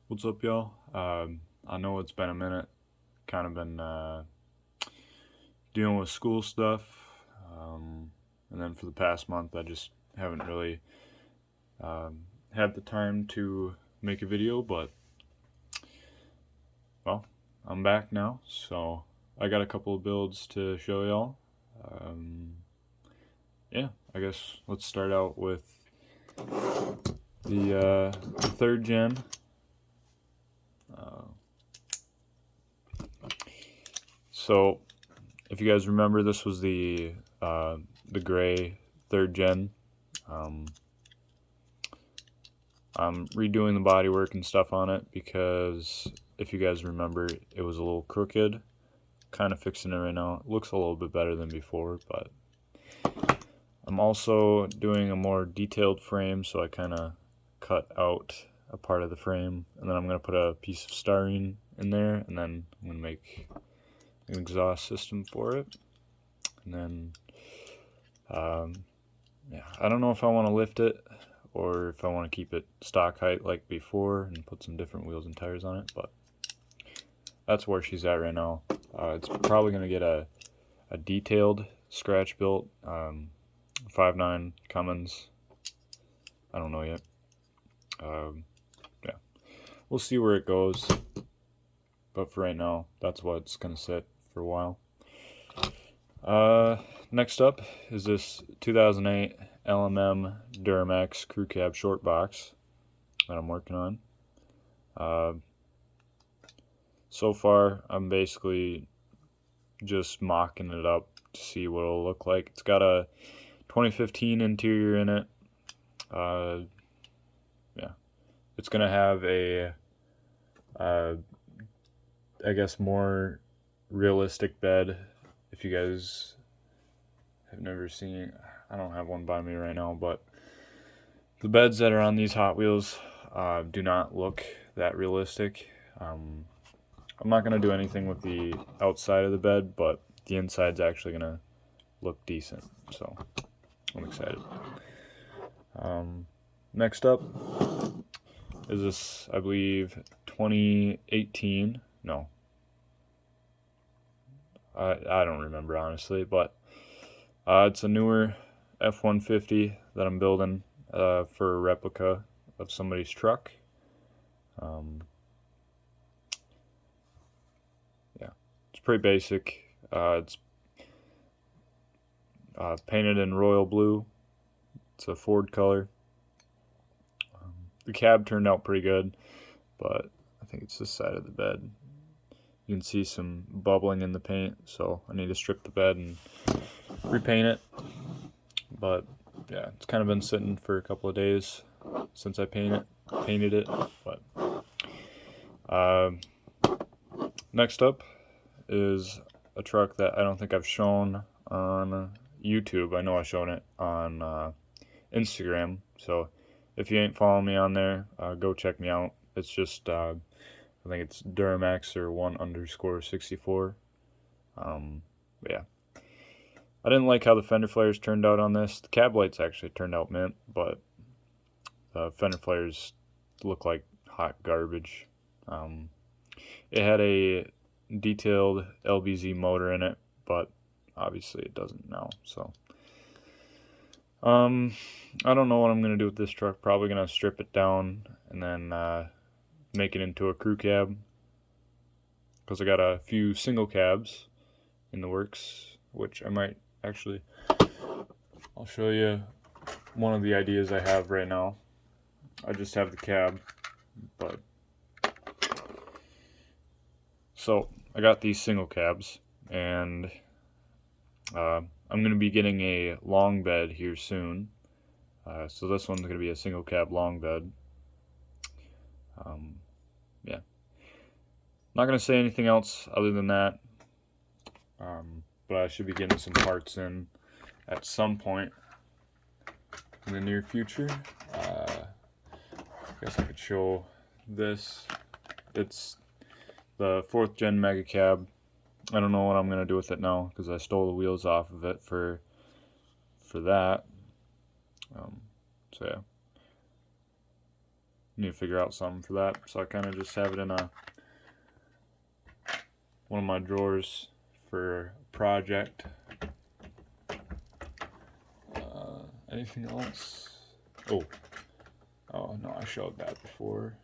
What's up, y'all? I know it's been a minute. Kind of been dealing with school stuff, and then for the past month, I just haven't really had the time to make a video. But well, I'm back now, so I got a couple of builds to show y'all. Um, yeah, I guess let's start out with the third gen. So if you guys remember, this was the gray third gen. Um, I'm redoing the bodywork and stuff on it because if you guys remember, it was a little crooked. Kind of fixing it right now. It looks a little bit better than before, but I'm also doing a more detailed frame, so I kind of cut out a part of the frame, and then I'm going to put a piece of styrene in there, and then I'm going to make an exhaust system for it. And then yeah, I don't know if I want to lift it or if I want to keep it stock height like before and put some different wheels and tires on it, but that's where she's at right now. It's probably going to get a detailed scratch built 5.9 Cummins. I don't know yet. Yeah, we'll see where it goes, but for right now, that's what it's going to sit for a while. Next up is this 2008 LMM Duramax Crew Cab Short Box that I'm working on. So far, I'm basically just mocking it up to see what it'll look like. It's got a 2015 interior in it. Yeah, it's gonna have a, I guess, more realistic bed. If you guys have never seen, I don't have one by me right now, but the beds that are on these Hot Wheels do not look that realistic. I'm not going to do anything with the outside of the bed, but the inside's actually going to look decent, so I'm excited. Next up is this, I believe, 2018. No. I don't remember, honestly, but it's a newer F-150 that I'm building for a replica of somebody's truck. Yeah, it's pretty basic. It's painted in royal blue. It's a Ford color. The cab turned out pretty good, but I think it's this side of the bed. You can see some bubbling in the paint, so I need to strip the bed and repaint it. But yeah, it's kind of been sitting for a couple of days since I painted it. But next up is a truck that I don't think I've shown on YouTube. I know I've shown it on Instagram, so if you ain't following me on there, go check me out. It's just I think it's Duramax or 1_64. Yeah, I didn't like how the fender flares turned out on this. The cab lights actually turned out mint, but the fender flares look like hot garbage. It had a detailed LBZ motor in it, but obviously it doesn't now. So I don't know what I'm gonna do with this truck. Probably gonna strip it down and then make it into a crew cab, because I got a few single cabs in the works, which I might actually, I'll show you one of the ideas I have right now. I just have the cab, but so I got these single cabs, and I'm going to be getting a long bed here soon. So this one's going to be a single cab long bed. Yeah. Not going to say anything else other than that. But I should be getting some parts in at some point in the near future. I guess I could show this. It's the 4th gen Mega Cab. I don't know what I'm gonna do with it now because I stole the wheels off of it for that. So yeah. need to figure out something for that. So I kind of just have it in one of my drawers for a project. Anything else? Oh no, I showed that before.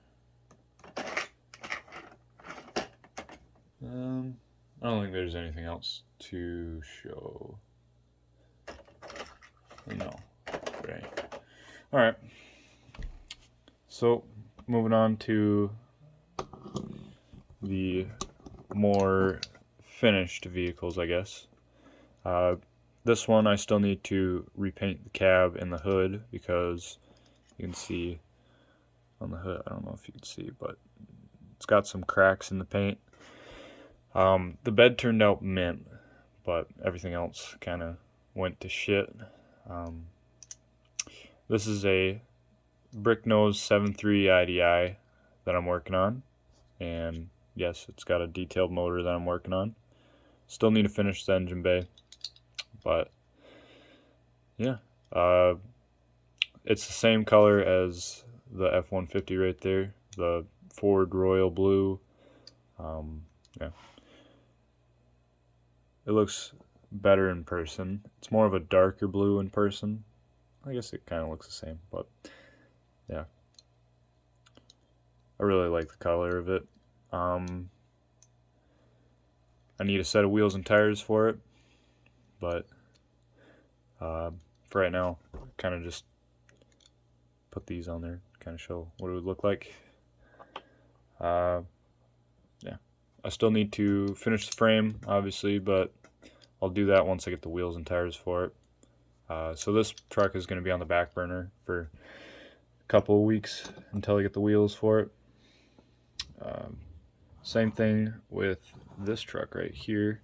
I don't think there's anything else to show. No. Right. Alright. So, moving on to the more finished vehicles, I guess. This one I still need to repaint the cab and the hood, because you can see on the hood, I don't know if you can see, but it's got some cracks in the paint. The bed turned out mint, but everything else kind of went to shit. This is a Bricknose 7.3 IDI that I'm working on, and yes, it's got a detailed motor that I'm working on. Still need to finish the engine bay, but yeah, it's the same color as the F-150 right there, the Ford Royal Blue. Yeah, it looks better in person. It's more of a darker blue in person. I guess it kind of looks the same, but yeah, I really like the color of it. I need a set of wheels and tires for it, but for right now, kind of just put these on there, kind of show what it would look like. Yeah, I still need to finish the frame, obviously, but I'll do that once I get the wheels and tires for it. So this truck is going to be on the back burner for a couple of weeks until I get the wheels for it. Same thing with this truck right here.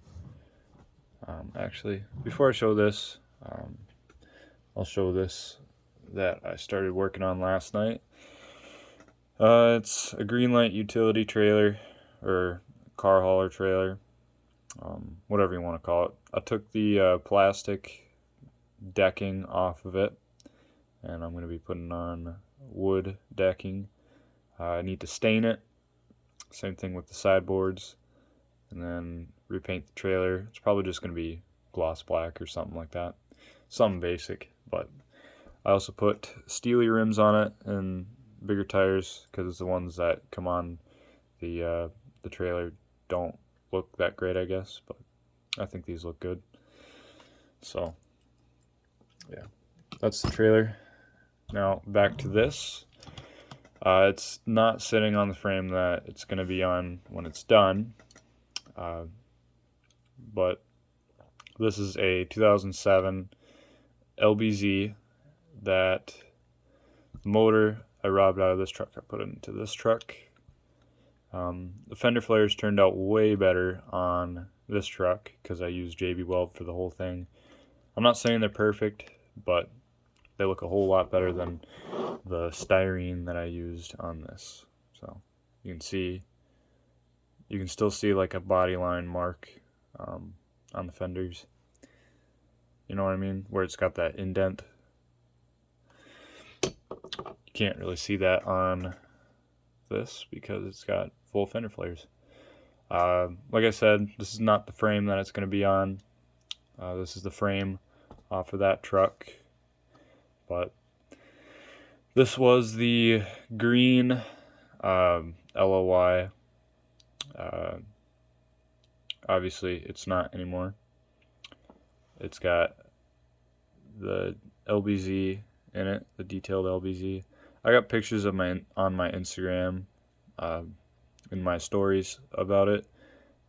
Actually, before I show this, I'll show this that I started working on last night. It's a Greenlight utility trailer, or car hauler trailer, whatever you want to call it. I took the plastic decking off of it, and I'm going to be putting on wood decking. I need to stain it, same thing with the sideboards, and then repaint the trailer. It's probably just going to be gloss black or something like that, something basic. But I also put steely rims on it and bigger tires, because the ones that come on the trailer don't look that great, I guess, but I think these look good. So yeah, that's the trailer. Now back to this. It's not sitting on the frame that it's going to be on when it's done, but this is a 2007 LBZ that the motor I robbed out of this truck. I put it into this truck. The fender flares turned out way better on this truck because I used JB Weld for the whole thing. I'm not saying they're perfect, but they look a whole lot better than the styrene that I used on this. So you can still see like a body line mark on the fenders. You know what I mean? Where it's got that indent. You can't really see that on this because it's got full fender flares. Like I said, this is not the frame that it's going to be on. This is the frame off of that truck. But this was the green LOY. Obviously, it's not anymore. It's got the LBZ in it, the detailed LBZ. I got pictures of on my Instagram, in my stories about it,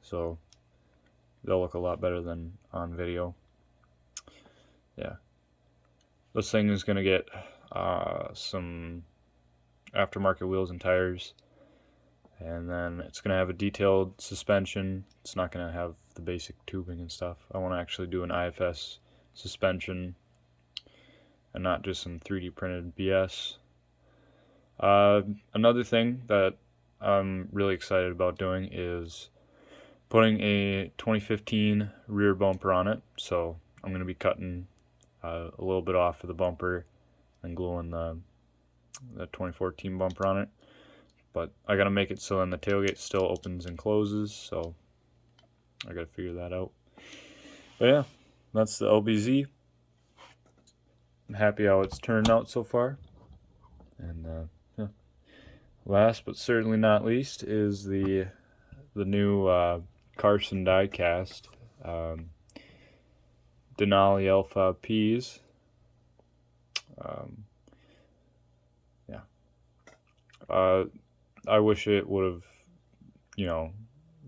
so they'll look a lot better than on video. Yeah, this thing is gonna get some aftermarket wheels and tires, and then it's gonna have a detailed suspension. It's not gonna have the basic tubing and stuff. I want to actually do an IFS suspension and not just some 3D printed BS. Another thing that I'm really excited about doing is putting a 2015 rear bumper on it. So I'm going to be cutting a little bit off of the bumper and gluing the the 2014 bumper on it. But I gotta make it so then the tailgate still opens and closes, so I gotta figure that out. But yeah, that's the LBZ. I'm happy how it's turned out so far. And yeah. Last but certainly not least is the new Carson diecast, Denali Alpha Ps. Yeah. I wish it would have,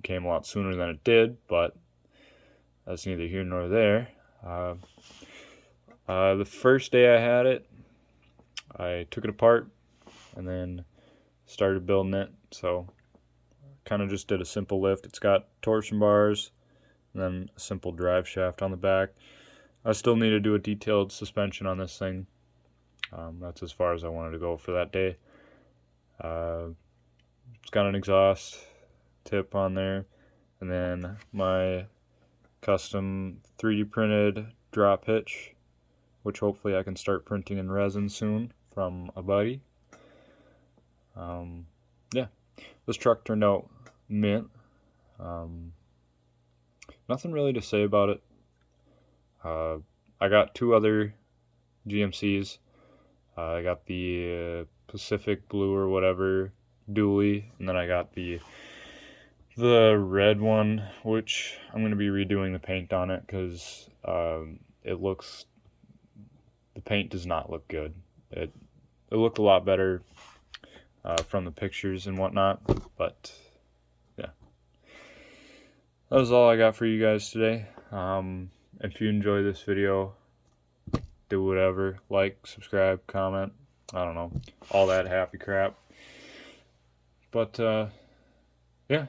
came a lot sooner than it did, but that's neither here nor there. The first day I had it, I took it apart and then started building it. So kind of just did a simple lift. It's got torsion bars and then a simple drive shaft on the back. I still need to do a detailed suspension on this thing. That's as far as I wanted to go for that day. It's got an exhaust tip on there, and then my custom 3D printed drop hitch, which hopefully I can start printing in resin soon from a buddy. Yeah, this truck turned out mint. Nothing really to say about it. I got two other GMCs. I got the Pacific Blue or whatever dually, and then I got the red one, which I'm going to be redoing the paint on it because the paint does not look good. It looked a lot better from the pictures and whatnot, but yeah. That was all I got for you guys today. If you enjoy this video, do whatever, like, subscribe, comment, I don't know, all that happy crap. But yeah,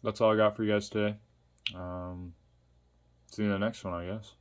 that's all I got for you guys today. See you in the next one, I guess.